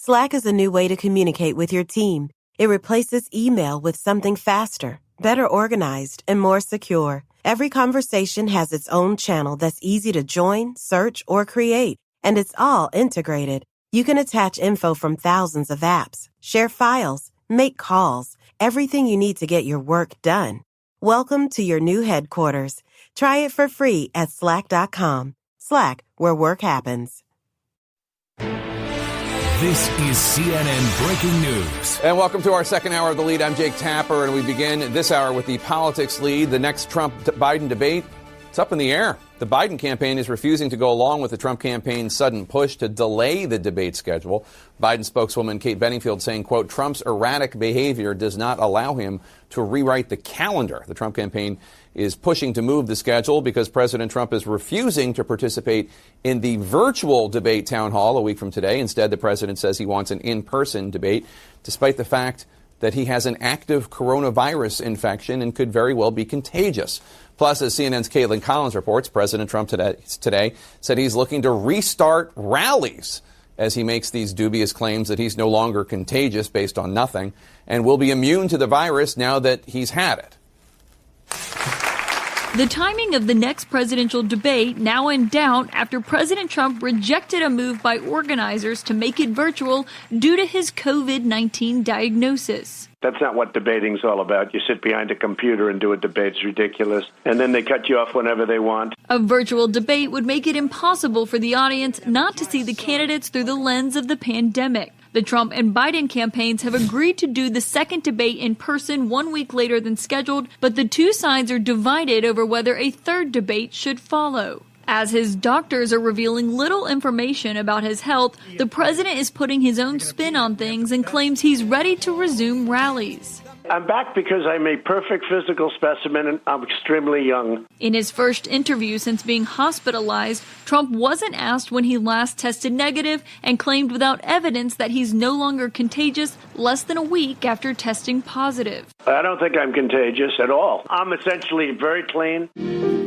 Slack is a new way to communicate with your team. It replaces email with something faster, better organized, and more secure. Every conversation has its own channel that's easy to join, search, or create, and it's all integrated. You can attach info from thousands of apps, share files, make calls, everything you need to get your work done. Welcome to your new headquarters. Try it for free at slack.com. Slack, where work happens. This is CNN Breaking News. And welcome to our second hour of The Lead. I'm Jake Tapper, and we begin this hour with the politics lead. The next Trump-Biden debate, it's up in the air. The Biden campaign is refusing to go along with the Trump campaign's sudden push to delay the debate schedule. Biden spokeswoman Kate Bedingfield saying, quote, Trump's erratic behavior does not allow him to rewrite the calendar. The Trump campaign is pushing to move the schedule because President Trump is refusing to participate in the virtual debate town hall a week from today. Instead, the president says he wants an in-person debate, despite the fact that he has an active coronavirus infection and could very well be contagious. Plus, as CNN's Caitlin Collins reports, President Trump today said he's looking to restart rallies as he makes these dubious claims that he's no longer contagious based on nothing and will be immune to the virus now that he's had it. The timing of the next presidential debate now in doubt after President Trump rejected a move by organizers to make it virtual due to his COVID-19 diagnosis. That's not what debating's all about. You sit behind a computer and do a debate. It's ridiculous. And then they cut you off whenever they want. A virtual debate would make it impossible for the audience not to see the candidates through the lens of the pandemic. The Trump and Biden campaigns have agreed to do the second debate in person 1 week later than scheduled, but the two sides are divided over whether a third debate should follow. As his doctors are revealing little information about his health, the president is putting his own spin on things and claims he's ready to resume rallies. I'm back because I'm a perfect physical specimen and I'm extremely young. In his first interview since being hospitalized, Trump wasn't asked when he last tested negative and claimed without evidence that he's no longer contagious less than a week after testing positive. I don't think I'm contagious at all. I'm essentially very clean.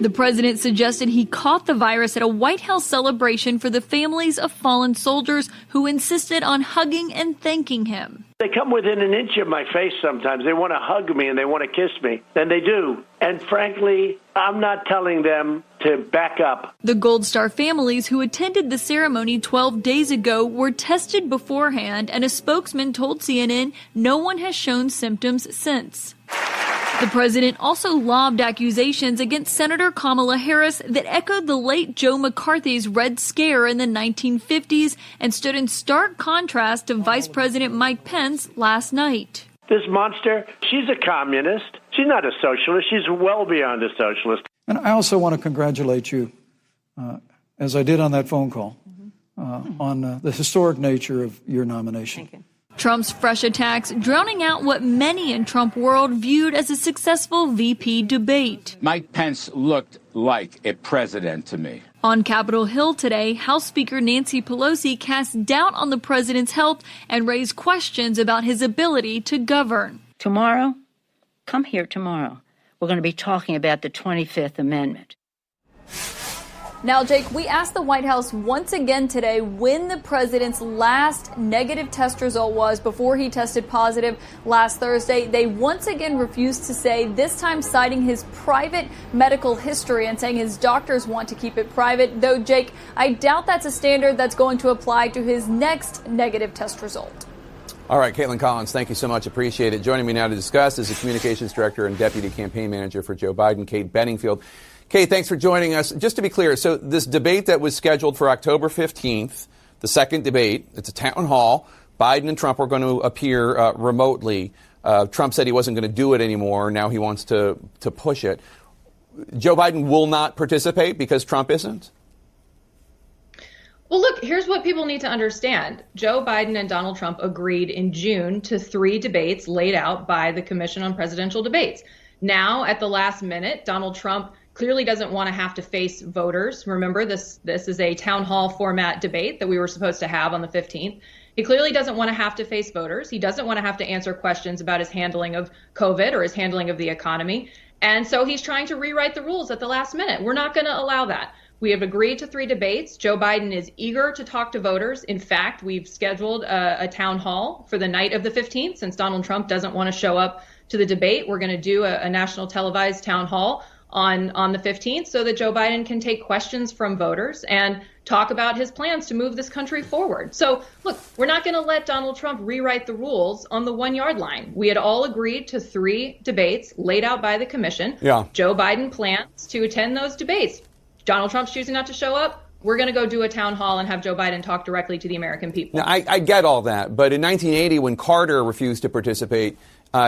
The president suggested he caught the virus at a White House celebration for the families of fallen soldiers who insisted on hugging and thanking him. They come within an inch of my face sometimes. They want to hug me and they want to kiss me. And they do. And frankly, I'm not telling them to back up. The Gold Star families who attended the ceremony 12 days ago were tested beforehand, and a spokesman told CNN no one has shown symptoms since. The president also lobbed accusations against Senator Kamala Harris that echoed the late Joe McCarthy's Red Scare in the 1950s and stood in stark contrast to Vice President Mike Pence last night. This monster, she's a communist. She's not a socialist. She's well beyond a socialist. And I also want to congratulate you, as I did on that phone call, on the historic nature of your nomination. Thank you. Trump's fresh attacks drowning out what many in Trump world viewed as a successful VP debate. Mike Pence looked like a president to me. On Capitol Hill today, House Speaker Nancy Pelosi cast doubt on the president's health and raised questions about his ability to govern. Tomorrow, come here tomorrow. We're going to be talking about the 25th Amendment. Now, Jake, we asked the White House once again today when the president's last negative test result was before he tested positive last Thursday. They once again refused to say, this time citing his private medical history and saying his doctors want to keep it private. Though, Jake, I doubt that's a standard that's going to apply to his next negative test result. All right, Caitlin Collins, thank you so much. Appreciate it. Joining me now to discuss is the communications director and deputy campaign manager for Joe Biden, Kate Bedingfield. Kate, thanks for joining us. Just to be clear, so this debate that was scheduled for October 15th, the second debate, it's a town hall. Biden and Trump are going to appear remotely. Trump said he wasn't going to do it anymore. Now he wants to push it. Joe Biden will not participate because Trump isn't? Well, look, here's what people need to understand. Joe Biden and Donald Trump agreed in June to 3 debates laid out by the Commission on Presidential Debates. Now, at the last minute, Donald Trump clearly doesn't want to have to face voters. Remember, this is a town hall format debate that we were supposed to have on the 15th. He clearly doesn't want to have to face voters. He doesn't want to have to answer questions about his handling of COVID or his handling of the economy. And so he's trying to rewrite the rules at the last minute. We're not going to allow that. We have agreed to 3 debates. Joe Biden is eager to talk to voters. In fact, we've scheduled a town hall for the night of the 15th. Since Donald Trump doesn't want to show up to the debate, we're going to do a national televised town hall on the 15th so that Joe Biden can take questions from voters and talk about his plans to move this country forward. So, look, we're not going to let Donald Trump rewrite the rules on the 1-yard line. We had all agreed to 3 debates laid out by the commission. Yeah. Joe Biden plans to attend those debates. Donald Trump's choosing not to show up. We're going to go do a town hall and have Joe Biden talk directly to the American people. Now, I get all that. But in 1980, when Carter refused to participate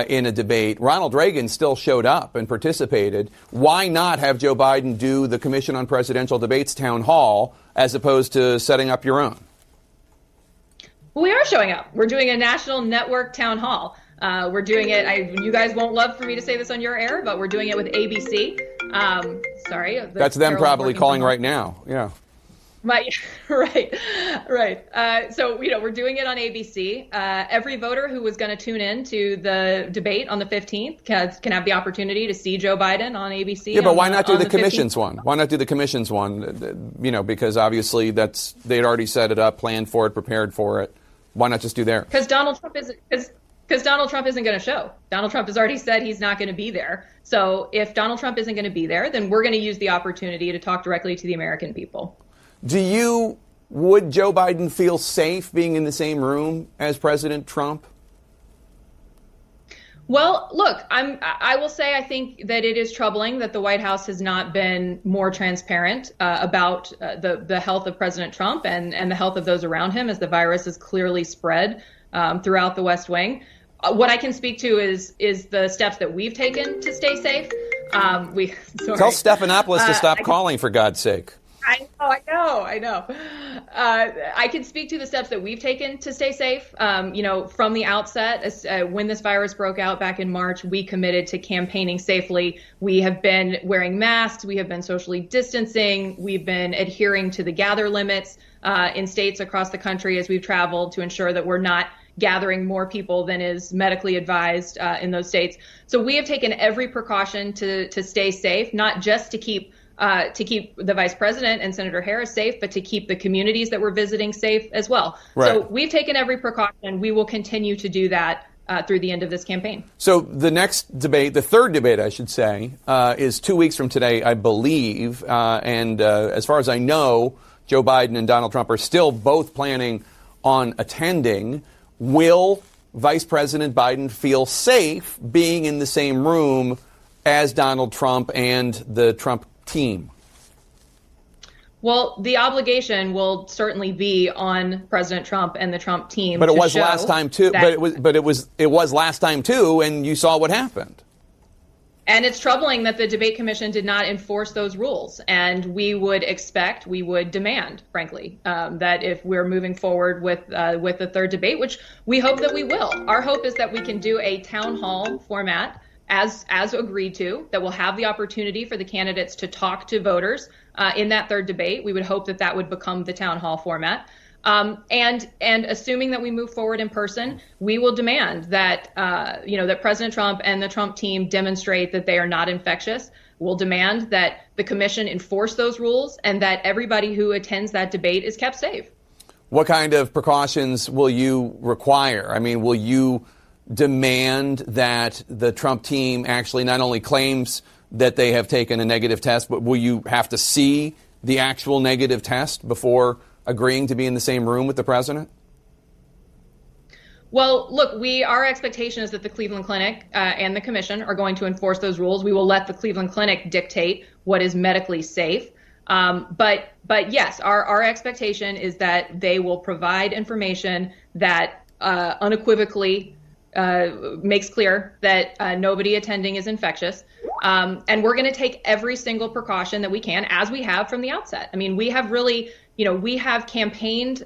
in a debate, Ronald Reagan still showed up and participated. Why not have Joe Biden do the Commission on Presidential Debates town hall as opposed to setting up your own? We are showing up. We're doing a national network town hall. We're doing it. You guys won't love for me to say this on your air, but we're doing it with ABC. Sorry. That's them probably calling right now. Yeah. Right. So, we're doing it on ABC. Every voter who was going to tune in to the debate on the 15th can have the opportunity to see Joe Biden on ABC. Yeah, but why not do the commission's one? Why not do the commission's one? Because obviously they'd already set it up, planned for it, prepared for it. Why not just do theirs? Because Donald Trump isn't going to show. Donald Trump has already said he's not going to be there. So if Donald Trump isn't going to be there, then we're going to use the opportunity to talk directly to the American people. Would Joe Biden feel safe being in the same room as President Trump? Well, look, I will say I think that it is troubling that the White House has not been more transparent about the health of President Trump and the health of those around him as the virus has clearly spread throughout the West Wing. What I can speak to is the steps that we've taken to stay safe. Tell Stephanopoulos to stop calling, for God's sake. I know. I can speak to the steps that we've taken to stay safe. From the outset, when this virus broke out back in March, we committed to campaigning safely. We have been wearing masks. We have been socially distancing. We've been adhering to the gather limits in states across the country as we've traveled to ensure that we're not gathering more people than is medically advised in those states. So we have taken every precaution to stay safe, not just to keep the vice president and Senator Harris safe, but to keep the communities that we're visiting safe as well. Right. So we've taken every precaution. We will continue to do that through the end of this campaign. So the next debate, the third debate, I should say, is 2 weeks from today, I believe. And as far as I know, Joe Biden and Donald Trump are still both planning on attending. Will Vice President Biden feel safe being in the same room as Donald Trump and the Trump team? Well, the obligation will certainly be on President Trump and the Trump team. But it was last time too. But it was last time too, and you saw what happened. And it's troubling that the debate commission did not enforce those rules. And we would demand, frankly, that if we're moving forward with the third debate, which we hope that we will, our hope is that we can do a town hall format as agreed to, that will have the opportunity for the candidates to talk to voters in that third debate. We would hope that would become the town hall format. And assuming that we move forward in person, we will demand that, that President Trump and the Trump team demonstrate that they are not infectious. We'll demand that the commission enforce those rules and that everybody who attends that debate is kept safe. What kind of precautions will you require? I mean, will you demand that the Trump team actually not only claims that they have taken a negative test, but will you have to see the actual negative test before agreeing to be in the same room with the president? Well, look, our expectation is that the Cleveland Clinic and the commission are going to enforce those rules. We will let the Cleveland Clinic dictate what is medically safe. But yes, our expectation is that they will provide information that unequivocally makes clear that nobody attending is infectious. And we're going to take every single precaution that we can, as we have from the outset. I mean, we have really, we have campaigned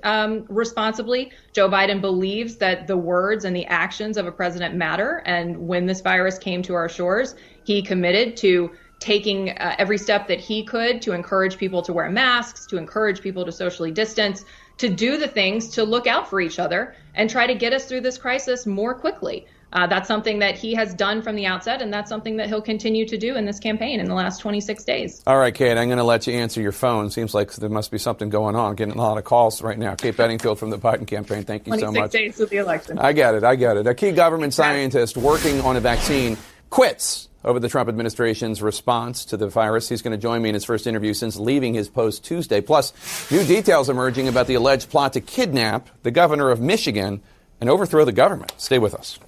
responsibly. Joe Biden believes that the words and the actions of a president matter. And when this virus came to our shores, he committed to taking every step that he could to encourage people to wear masks, to encourage people to socially distance, to do the things to look out for each other and try to get us through this crisis more quickly. That's something that he has done from the outset, and that's something that he'll continue to do in this campaign in the last 26 days. All right, Kate, I'm going to let you answer your phone. Seems like there must be something going on. Getting a lot of calls right now. Kate Bedingfield from the Biden campaign. Thank you so much. 26 days to the election. I get it. A key government scientist working on a vaccine quits over the Trump administration's response to the virus. He's going to join me in his first interview since leaving his post Tuesday. Plus, new details emerging about the alleged plot to kidnap the governor of Michigan and overthrow the government. Stay with us.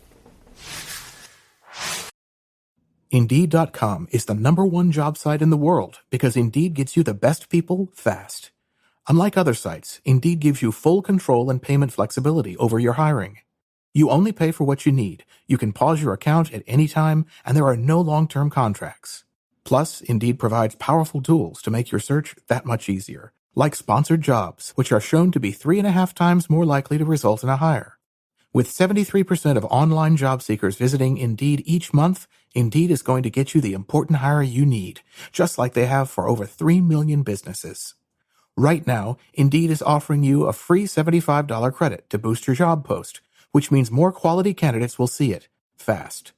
Indeed.com is the #1 job site in the world because Indeed gets you the best people fast. Unlike other sites, Indeed gives you full control and payment flexibility over your hiring. You only pay for what you need. You can pause your account at any time, and there are no long-term contracts. Plus, Indeed provides powerful tools to make your search that much easier, like sponsored jobs, which are shown to be 3.5 times more likely to result in a hire. With 73% of online job seekers visiting Indeed each month, Indeed is going to get you the important hire you need, just like they have for over 3 million businesses. Right now, Indeed is offering you a free $75 credit to boost your job post, which means more quality candidates will see it fast.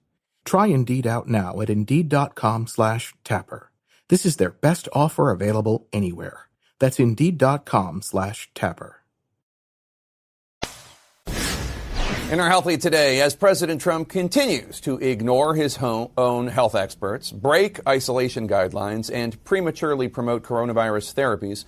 Try Indeed out now at Indeed.com/Tapper. This is their best offer available anywhere. That's Indeed.com/Tapper. In our Health Lead today, as President Trump continues to ignore his own health experts, break isolation guidelines, and prematurely promote coronavirus therapies,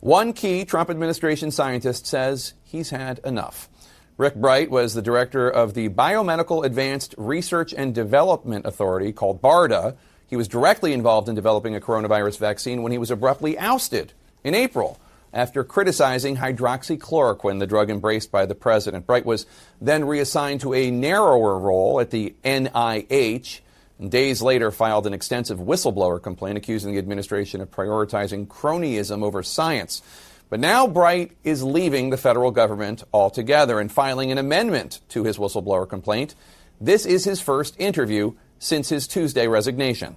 one key Trump administration scientist says he's had enough. Rick Bright was the director of the Biomedical Advanced Research and Development Authority, called BARDA. He was directly involved in developing a coronavirus vaccine when he was abruptly ousted in April after criticizing hydroxychloroquine, the drug embraced by the president. Bright was then reassigned to a narrower role at the NIH, and days later filed an extensive whistleblower complaint accusing the administration of prioritizing cronyism over science. But now Bright is leaving the federal government altogether and filing an amendment to his whistleblower complaint. This is his first interview since his Tuesday resignation.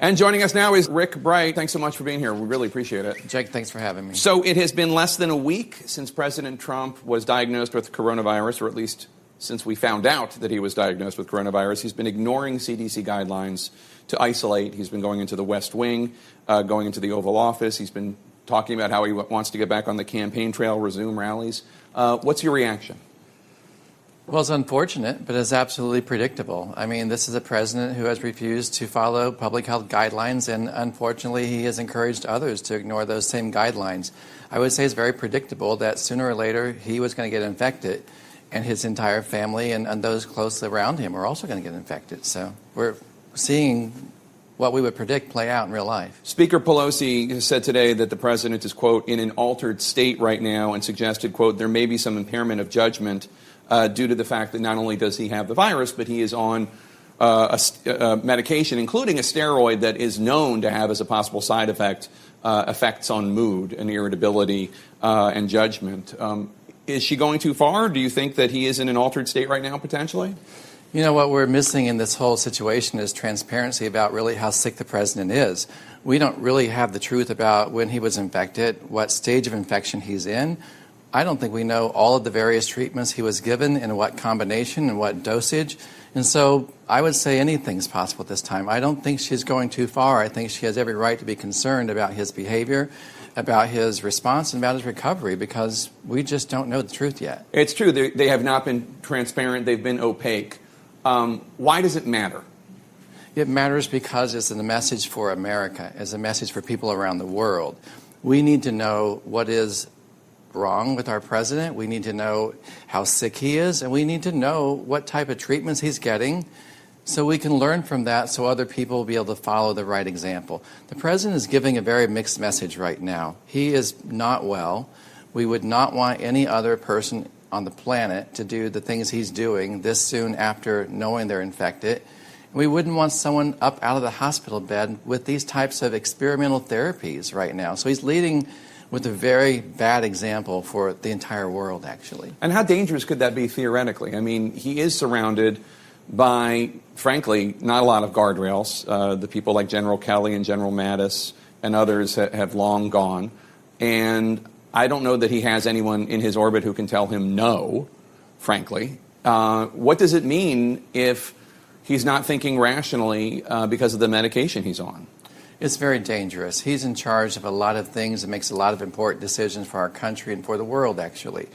And joining us now is Rick Bright. Thanks so much for being here. We really appreciate it. Jake, thanks for having me. So it has been less than a week since President Trump was diagnosed with coronavirus, or at least since we found out that he was diagnosed with coronavirus. He's been ignoring CDC guidelines to isolate. He's been going into the West Wing, going into the Oval Office. He's been talking about how he wants to get back on the campaign trail, resume rallies. What's your reaction? Well, it's unfortunate, but it's absolutely predictable. I mean, this is a president who has refused to follow public health guidelines, and unfortunately, he has encouraged others to ignore those same guidelines. I would say it's very predictable that sooner or later he was going to get infected, and his entire family and those close around him are also going to get infected. So we're seeing what we would predict play out in real life. Speaker Pelosi has said today that the president is, quote, in an altered state right now, and suggested, quote, there may be some impairment of judgment due to the fact that not only does he have the virus, but he is on a medication, including a steroid that is known to have as a possible side effect effects on mood and irritability and judgment. Is she going too far? Do you think that he is in an altered state right now, potentially? You know, what we're missing in this whole situation is transparency about really how sick the president is. We don't really have the truth about when he was infected, what stage of infection he's in. I don't think we know all of the various treatments he was given and what combination and what dosage. And so I would say anything's possible at this time. I don't think she's going too far. I think she has every right to be concerned about his behavior, about his response, and about his recovery, because we just don't know the truth yet. It's true. They have not been transparent. They've been opaque. Why does it matter? It matters because it's a message for America. It's a message for people around the world. We need to know what is wrong with our president. We need to know how sick he is, and we need to know what type of treatments he's getting so we can learn from that so other people will be able to follow the right example. The president is giving a very mixed message right now. He is not well. We would not want any other person on the planet to do the things he's doing this soon after knowing they're infected. We wouldn't want someone up out of the hospital bed with these types of experimental therapies right now. So he's leading with a very bad example for the entire world, actually. And how dangerous could that be theoretically? I mean, he is surrounded by, frankly, not a lot of guardrails. The people like General Kelly and General Mattis and others have long gone. And I don't know that he has anyone in his orbit who can tell him no, frankly. What does it mean if he's not thinking rationally because of the medication he's on? It's very dangerous. He's in charge of a lot of things and makes a lot of important decisions for our country and for the world, actually.